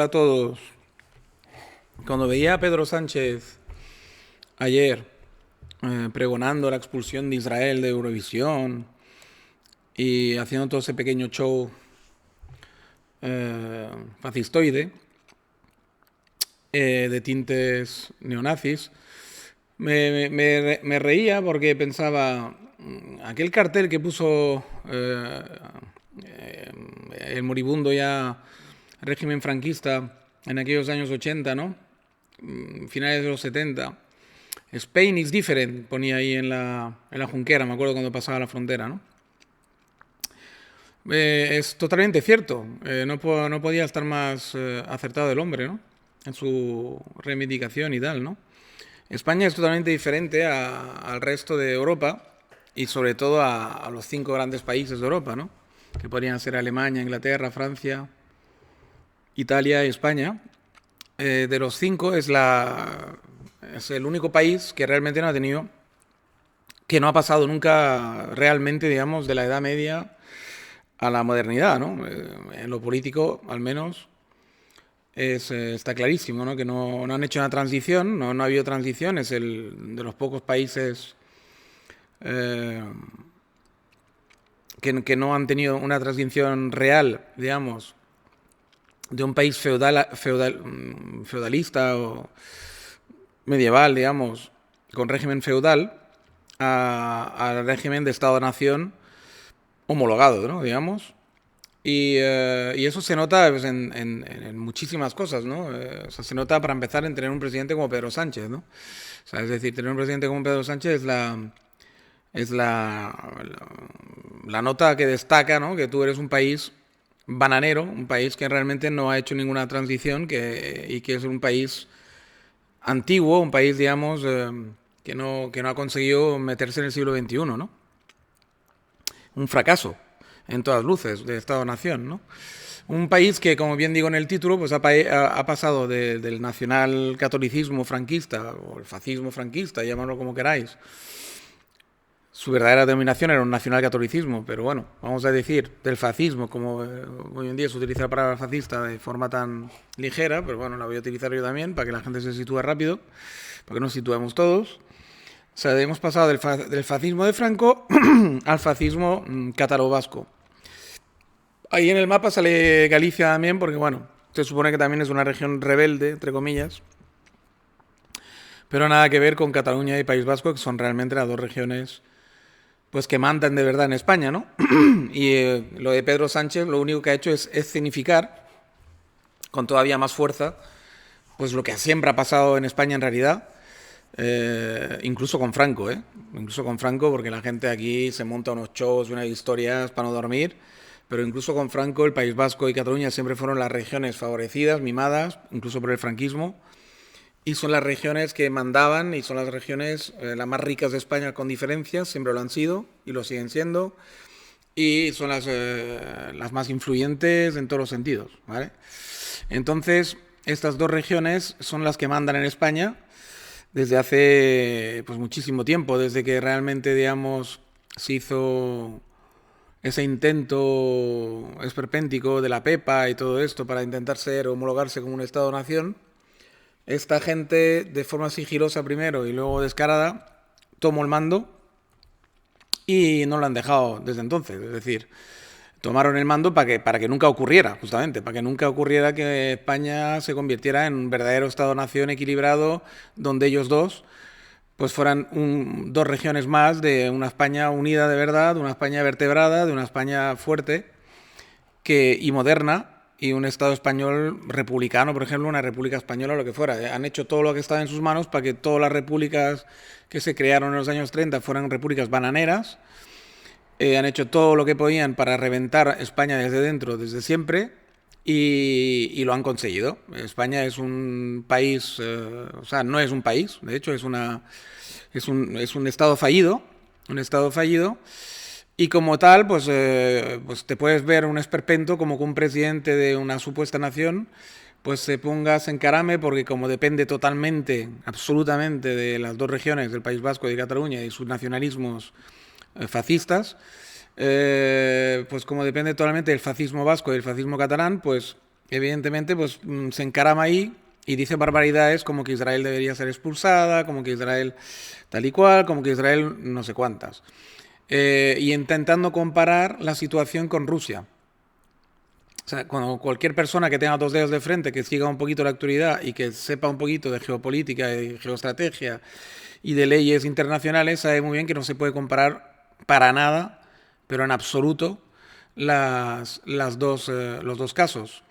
Hola a todos. Cuando veía a Pedro Sánchez ayer pregonando la expulsión de Israel de Eurovisión y haciendo todo ese pequeño show fascistoide de tintes neonazis, me reía porque pensaba, aquel cartel que puso el moribundo ya régimen franquista en aquellos años 80, ¿no? Finales de los 70. Spain is different, ponía ahí en la Junquera, me acuerdo cuando pasaba la frontera, ¿no? Es totalmente cierto. No podía estar más acertado el hombre, ¿no? En su reivindicación y tal, ¿no? España es totalmente diferente al resto de Europa y sobre todo a los 5 grandes países de Europa, ¿no? Que podrían ser Alemania, Inglaterra, Francia, Italia y España. De los 5 es el único país que realmente no ha tenido, que no ha pasado nunca realmente, digamos, de la Edad Media a la modernidad, ¿no? En lo político, al menos, está clarísimo, ¿no? Que no han hecho una transición, no ha habido transición, es el de los pocos países que no han tenido una transición real, digamos, de un país feudalista o medieval, digamos, con régimen feudal, al régimen de Estado-Nación homologado, ¿no? Digamos. Y eso se nota pues, en muchísimas cosas, ¿no? O sea, se nota para empezar en tener un presidente como Pedro Sánchez, ¿no? O sea, es decir, tener un presidente como Pedro Sánchez es la nota que destaca, ¿no? Que tú eres un país bananero, un país que realmente no ha hecho ninguna transición y que es un país antiguo, un país, digamos, que no ha conseguido meterse en el siglo XXI, ¿no? Un fracaso en todas luces de Estado-Nación, ¿no? Un país que, como bien digo en el título, pues ha pasado del nacional catolicismo franquista o el fascismo franquista, llamadlo como queráis. Su verdadera denominación era un nacional catolicismo, pero bueno, vamos a decir del fascismo, como hoy en día se utiliza la palabra fascista de forma tan ligera, pero bueno, la voy a utilizar yo también para que la gente se sitúe rápido, para que nos situemos todos. O sea, hemos pasado del fascismo de Franco al fascismo cátaro-vasco. Ahí en el mapa sale Galicia también, porque bueno, se supone que también es una región rebelde, entre comillas, pero nada que ver con Cataluña y País Vasco, que son realmente las dos regiones pues que mandan de verdad en España, ¿no? Y lo de Pedro Sánchez lo único que ha hecho es escenificar con todavía más fuerza pues lo que siempre ha pasado en España en realidad, incluso con Franco, incluso con Franco, porque la gente aquí se monta unos shows y unas historias para no dormir, pero incluso con Franco el País Vasco y Cataluña siempre fueron las regiones favorecidas, mimadas, incluso por el franquismo, y son las regiones que mandaban y son las regiones las más ricas de España con diferencias, siempre lo han sido y lo siguen siendo, y son las más influyentes en todos los sentidos, ¿vale? Entonces, estas dos regiones son las que mandan en España desde hace pues muchísimo tiempo, desde que realmente, digamos, se hizo ese intento esperpéntico de la Pepa y todo esto para intentar homologarse como un Estado-nación. Esta gente, de forma sigilosa primero y luego descarada, tomó el mando y no lo han dejado desde entonces. Es decir, tomaron el mando para que nunca ocurriera, justamente, para que nunca ocurriera que España se convirtiera en un verdadero Estado-nación equilibrado, donde ellos dos pues fueran dos regiones más de una España unida de verdad, de una España vertebrada, de una España fuerte y moderna, y un Estado español republicano, por ejemplo, una república española o lo que fuera. Han hecho todo lo que estaba en sus manos para que todas las repúblicas que se crearon en los años 30 fueran repúblicas bananeras. Han hecho todo lo que podían para reventar España desde dentro, desde siempre, y lo han conseguido. España es un país, o sea, no es un país, de hecho es un Estado fallido, y como tal, pues te puedes ver un esperpento como que un presidente de una supuesta nación pues se ponga, se encarame, porque como depende totalmente, absolutamente de las dos regiones, del País Vasco y de Cataluña, y sus nacionalismos fascistas, pues como depende totalmente del fascismo vasco y del fascismo catalán, pues evidentemente, pues se encarama ahí y dice barbaridades como que Israel debería ser expulsada, como que Israel tal y cual, como que Israel no sé cuántas. Y intentando comparar la situación con Rusia. O sea, cuando cualquier persona que tenga dos dedos de frente, que siga un poquito la actualidad y que sepa un poquito de geopolítica, de geoestrategia y de leyes internacionales, sabe muy bien que no se puede comparar para nada, pero en absoluto, los dos casos.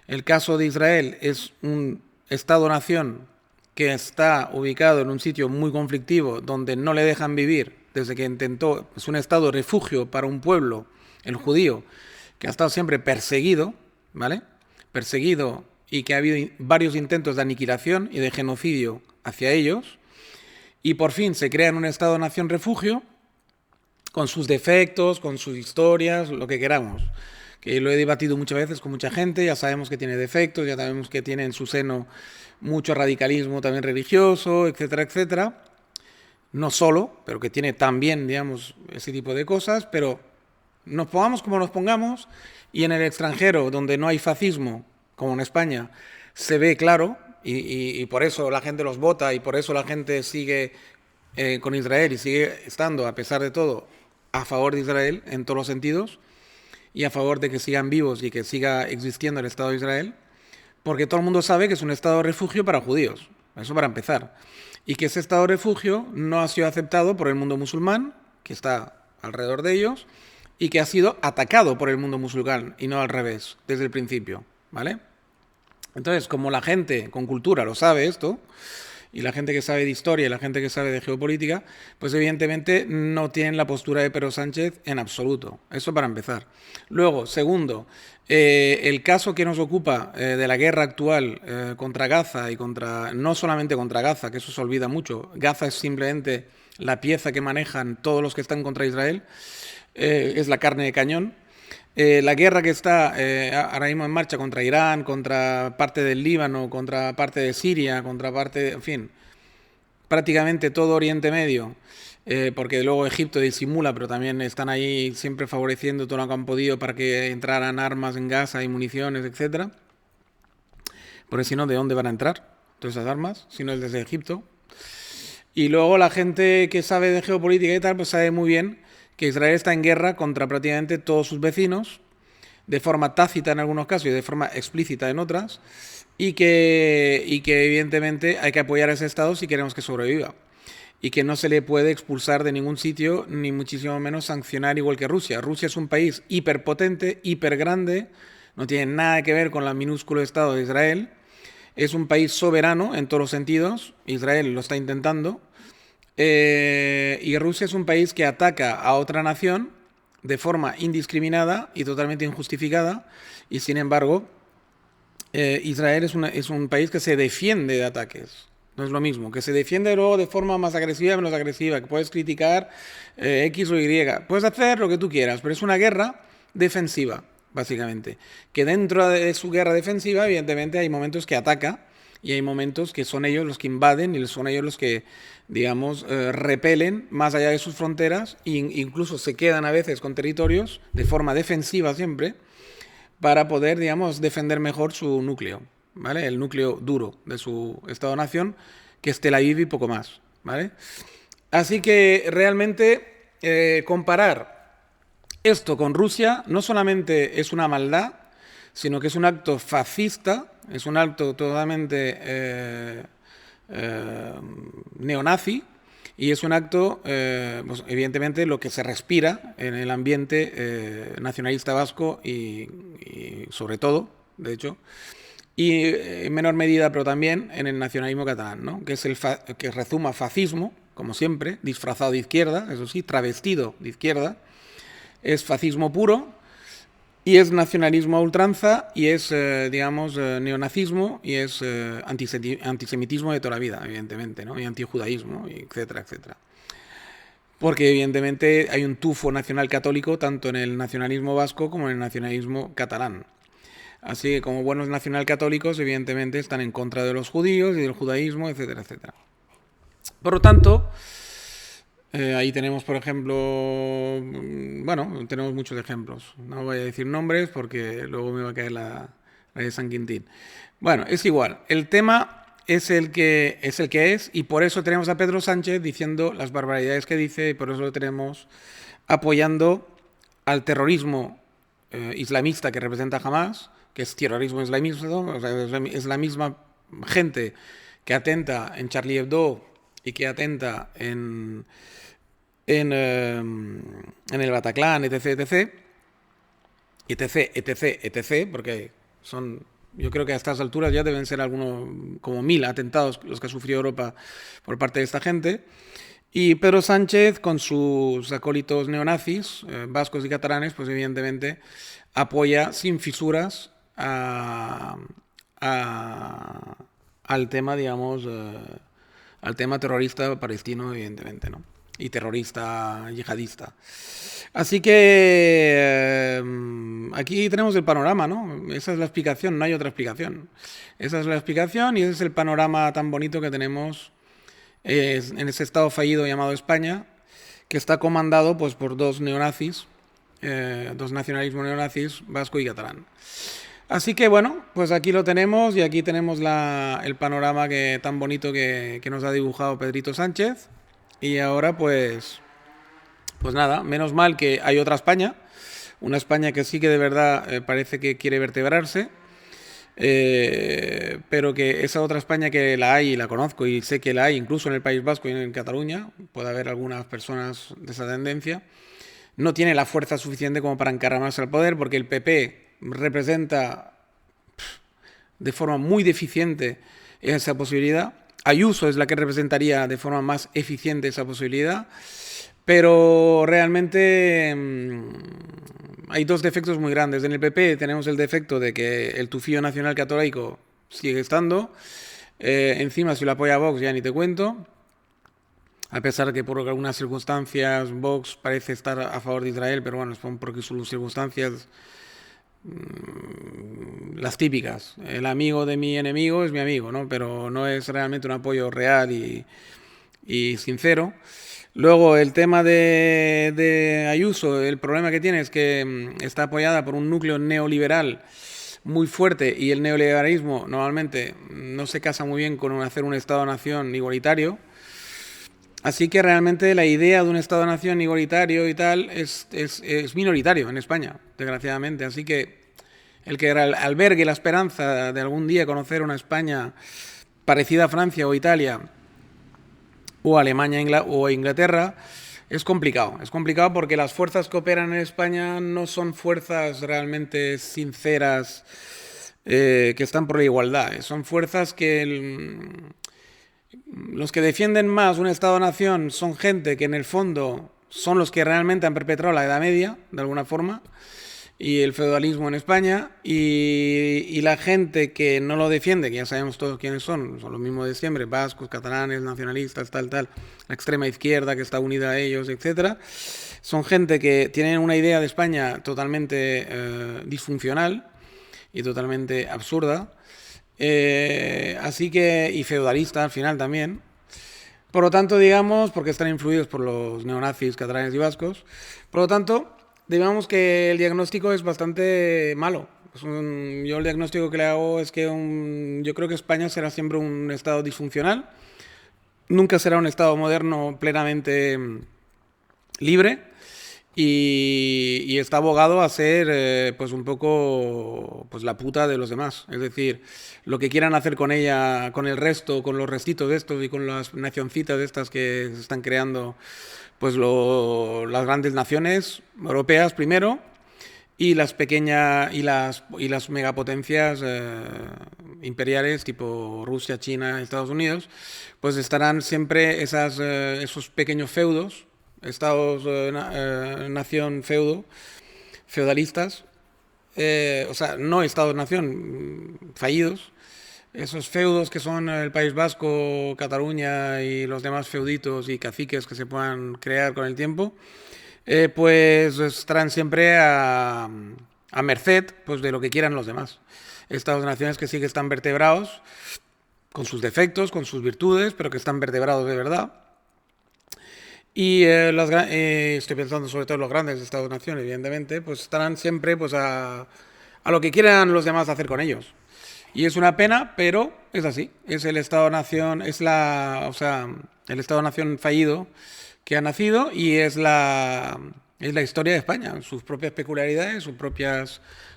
El caso de Israel es un Estado-nación que está ubicado en un sitio muy conflictivo, donde no le dejan vivir desde que intentó, es un estado refugio para un pueblo, el judío, que ha estado siempre perseguido, ¿vale? Perseguido y que ha habido varios intentos de aniquilación y de genocidio hacia ellos, y por fin se crea en un Estado-nación refugio con sus defectos, con sus historias, lo que queramos. Que lo he debatido muchas veces con mucha gente, ya sabemos que tiene defectos, ya sabemos que tiene en su seno mucho radicalismo también religioso, etcétera, etcétera. No solo, pero que tiene también, digamos, ese tipo de cosas, pero nos pongamos como nos pongamos, y en el extranjero, donde no hay fascismo, como en España, se ve claro, y por eso la gente los vota, y por eso la gente sigue con Israel y sigue estando, a pesar de todo, a favor de Israel en todos los sentidos, y a favor de que sigan vivos y que siga existiendo el Estado de Israel, porque todo el mundo sabe que es un Estado de refugio para judíos, eso para empezar, y que ese Estado de refugio no ha sido aceptado por el mundo musulmán, que está alrededor de ellos, y que ha sido atacado por el mundo musulmán y no al revés, desde el principio, ¿vale? Entonces, como la gente con cultura lo sabe esto, y la gente que sabe de historia y la gente que sabe de geopolítica, pues evidentemente no tienen la postura de Pedro Sánchez en absoluto. Eso para empezar. Luego, segundo, el caso que nos ocupa de la guerra actual contra Gaza y contra, no solamente contra Gaza, que eso se olvida mucho, Gaza es simplemente la pieza que manejan todos los que están contra Israel, es la carne de cañón. La guerra que está ahora mismo en marcha contra Irán, contra parte del Líbano, contra parte de Siria, contra parte, en fin, prácticamente todo Oriente Medio, porque luego Egipto disimula, pero también están ahí siempre favoreciendo todo lo que han podido para que entraran armas en Gaza y municiones, etcétera. Porque si no, ¿de dónde van a entrar todas esas armas? Si no es desde Egipto. Y luego la gente que sabe de geopolítica y tal, pues sabe muy bien que Israel está en guerra contra prácticamente todos sus vecinos, de forma tácita en algunos casos y de forma explícita en otras, y que evidentemente hay que apoyar a ese Estado si queremos que sobreviva. Y que no se le puede expulsar de ningún sitio, ni muchísimo menos sancionar igual que Rusia. Rusia es un país hiperpotente, hipergrande, no tiene nada que ver con el minúsculo Estado de Israel. Es un país soberano en todos los sentidos, Israel lo está intentando, y Rusia es un país que ataca a otra nación de forma indiscriminada y totalmente injustificada, y sin embargo, Israel es un país que se defiende de ataques. No es lo mismo, que se defiende luego de forma más agresiva, menos agresiva, que puedes criticar X o Y. Puedes hacer lo que tú quieras, pero es una guerra defensiva, básicamente. Que dentro de su guerra defensiva, evidentemente, hay momentos que ataca y hay momentos que son ellos los que invaden y son ellos los que, digamos, repelen más allá de sus fronteras e incluso se quedan a veces con territorios de forma defensiva siempre para poder, digamos, defender mejor su núcleo, ¿vale? El núcleo duro de su Estado-nación, que es Tel Aviv y poco más, ¿vale? Así que realmente comparar esto con Rusia no solamente es una maldad, sino que es un acto fascista, es un acto totalmente neonazi, y es un acto, pues evidentemente, lo que se respira en el ambiente nacionalista vasco y sobre todo, de hecho, y en menor medida, pero también en el nacionalismo catalán, ¿no? Que es que rezuma fascismo, como siempre, disfrazado de izquierda, eso sí, travestido de izquierda, es fascismo puro y es nacionalismo a ultranza y es, digamos, neonazismo y es antisemitismo de toda la vida, evidentemente, ¿no? Y antijudaísmo, etcétera, etcétera. Porque evidentemente hay un tufo nacional católico tanto en el nacionalismo vasco como en el nacionalismo catalán. Así que como buenos nacionalcatólicos, evidentemente están en contra de los judíos y del judaísmo, etcétera, etcétera. Por lo tanto, ahí tenemos, por ejemplo, bueno, tenemos muchos ejemplos. No voy a decir nombres porque luego me va a caer la de San Quintín. Bueno, es igual. El tema es el que es, y por eso tenemos a Pedro Sánchez diciendo las barbaridades que dice, y por eso lo tenemos apoyando al terrorismo islamista que representa Hamas, que es terrorismo islamista, ¿no? O sea, es la misma gente que atenta en Charlie Hebdo y que atenta en el Bataclan, etc, etc, etc, etc, etc, porque son, yo creo que a estas alturas ya deben ser algunos, como 1000 atentados los que ha sufrido Europa por parte de esta gente. Y Pedro Sánchez, con sus acólitos neonazis, vascos y catalanes, pues evidentemente apoya sin fisuras al tema, digamos, al tema terrorista palestino, evidentemente, ¿no? Y terrorista yihadista. Así que aquí tenemos el panorama, ¿no? Esa es la explicación, no hay otra explicación. Esa es la explicación y ese es el panorama tan bonito que tenemos en ese estado fallido llamado España, que está comandado pues por dos neonazis, dos nacionalismos neonazis, vasco y catalán. Así que bueno, pues aquí lo tenemos y aquí tenemos el panorama tan bonito que nos ha dibujado Pedrito Sánchez. Y ahora pues nada, menos mal que hay otra España, una España que sí que de verdad parece que quiere vertebrarse, pero que esa otra España que la hay y la conozco y sé que la hay incluso en el País Vasco y en Cataluña, puede haber algunas personas de esa tendencia, no tiene la fuerza suficiente como para encaramarse al poder, porque el PP representa de forma muy deficiente esa posibilidad. Ayuso es la que representaría de forma más eficiente esa posibilidad, pero realmente hay dos defectos muy grandes. En el PP tenemos el defecto de que el tufillo nacional católico sigue estando. Encima, si lo apoya Vox, ya ni te cuento. A pesar de que por algunas circunstancias Vox parece estar a favor de Israel, pero bueno, es porque sus circunstancias las típicas. El amigo de mi enemigo es mi amigo, ¿no? Pero no es realmente un apoyo real y sincero. Luego, el tema de Ayuso, el problema que tiene es que está apoyada por un núcleo neoliberal muy fuerte y el neoliberalismo normalmente no se casa muy bien con hacer un Estado-nación igualitario. Así que realmente la idea de un Estado-nación igualitario y tal es minoritario en España, desgraciadamente. Así que el que albergue la esperanza de algún día conocer una España parecida a Francia o Italia o Alemania o Inglaterra es complicado. Es complicado porque las fuerzas que operan en España no son fuerzas realmente sinceras que están por la igualdad. Son fuerzas que los que defienden más un Estado-nación son gente que en el fondo son los que realmente han perpetrado la Edad Media, de alguna forma, y el feudalismo en España, y la gente que no lo defiende, que ya sabemos todos quiénes son los mismos de siempre, vascos, catalanes, nacionalistas, tal, la extrema izquierda que está unida a ellos, etcétera, son gente que tienen una idea de España totalmente disfuncional y totalmente absurda, así que, y feudalista al final también. Por lo tanto, digamos, porque están influidos por los neonazis catalanes y vascos, por lo tanto, digamos que el diagnóstico es bastante malo. Yo el diagnóstico que le hago es que yo creo que España será siempre un Estado disfuncional, nunca será un Estado moderno plenamente libre, y está abogado a ser pues un poco pues la puta de los demás. Es decir, lo que quieran hacer con ella, con el resto, con los restitos de estos y con las nacioncitas de estas que se están creando, pues las grandes naciones europeas primero y las pequeñas y las megapotencias imperiales tipo Rusia, China, Estados Unidos, pues estarán siempre esos pequeños feudos, estados nación feudalistas, o sea, no estados-nación fallidos, esos feudos que son el País Vasco, Cataluña y los demás feuditos y caciques que se puedan crear con el tiempo, pues estarán siempre a merced pues, de lo que quieran los demás. Estados-naciones que sí que están vertebrados, con sus defectos, con sus virtudes, pero que están vertebrados de verdad. Y estoy pensando sobre todo en los grandes Estados-naciones, evidentemente, pues estarán siempre pues a a lo que quieran los demás hacer con ellos. Y es una pena, pero es así. Es el Estado-nación, o sea, el Estado-nación fallido que ha nacido y es la historia de España, sus propias peculiaridades,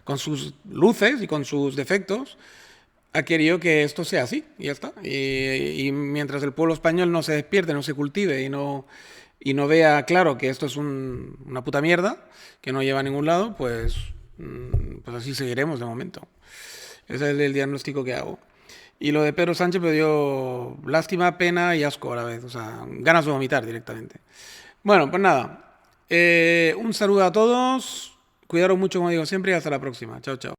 con sus luces y con sus defectos. Ha querido que esto sea así y ya está. Y mientras el pueblo español no se despierte, no se cultive y no vea claro que esto es una puta mierda, que no lleva a ningún lado, pues así seguiremos de momento. Ese es el diagnóstico que hago. Y lo de Pedro Sánchez me dio lástima, pena y asco a la vez. O sea, ganas de vomitar directamente. Bueno, pues nada. Un saludo a todos. Cuidaros mucho, como digo siempre, y hasta la próxima. Chao, chao.